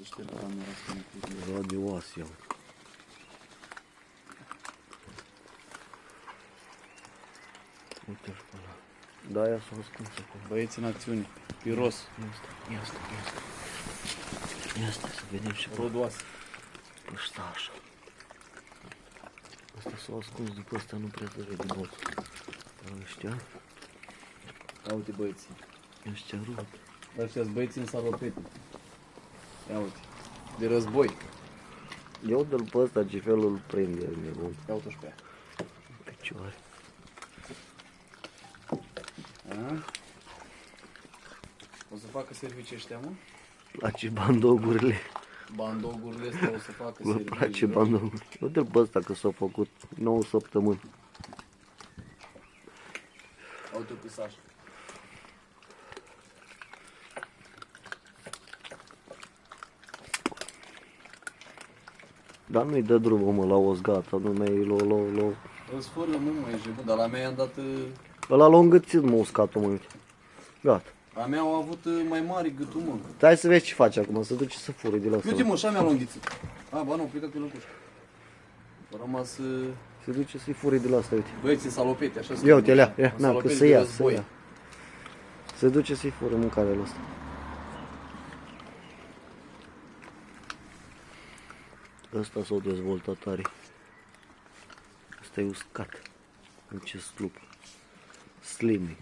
să șterg camera să nu Radioasă, ia. Uite-l pe ăla. Da, ea s-a ascuns acum. Băieți în acțiune. Piros. Ia stai să vedem și pe Rodoasă. ăsta așa. Ăsta s-a ascuns după ăsta, nu prea se vede botul. Dar ăștia, Ia uite băieții. ăștia rup. Ăștia-s băieții în salopete. Ia uite. De război. Ia uite-l pe ăsta ce fel îl prinde, nebun. Ia uite-și pe aia. În picioare. A? O să facă servicii ăștia, mă? Place bandogurile. Bandogurile astea o să facă Mă servicii. place bandogurile. Uite-l pe ăsta că s-a făcut 9 săptămâni. Ia uite pe Sașa. Dar nu-i dă drumul, mă, la os, gata, nu mai e lo. Îți fără, nu mai ești bun, dar la mea i-am dat... Ăla l-a îngățit, mă, uscatul, mă, uite. Gata. La mea au avut mai mari gâtul, mă. Stai să vezi ce face acum, să duce să fure de la Uite, asta. mă, și-a mea l-a înghițit. A, ba nu, plecă pe lăcuș. A rămas... Se duce să-i fure de la asta, uite. Băieții salopete, așa se Ia uite, numește. ia, na, că Salopete să de ia, război. să ia. Se duce să-i fure mâncarea lui ăsta. Ăsta s-a dezvoltat tare. Ăsta e uscat. În ce slup. Slimy.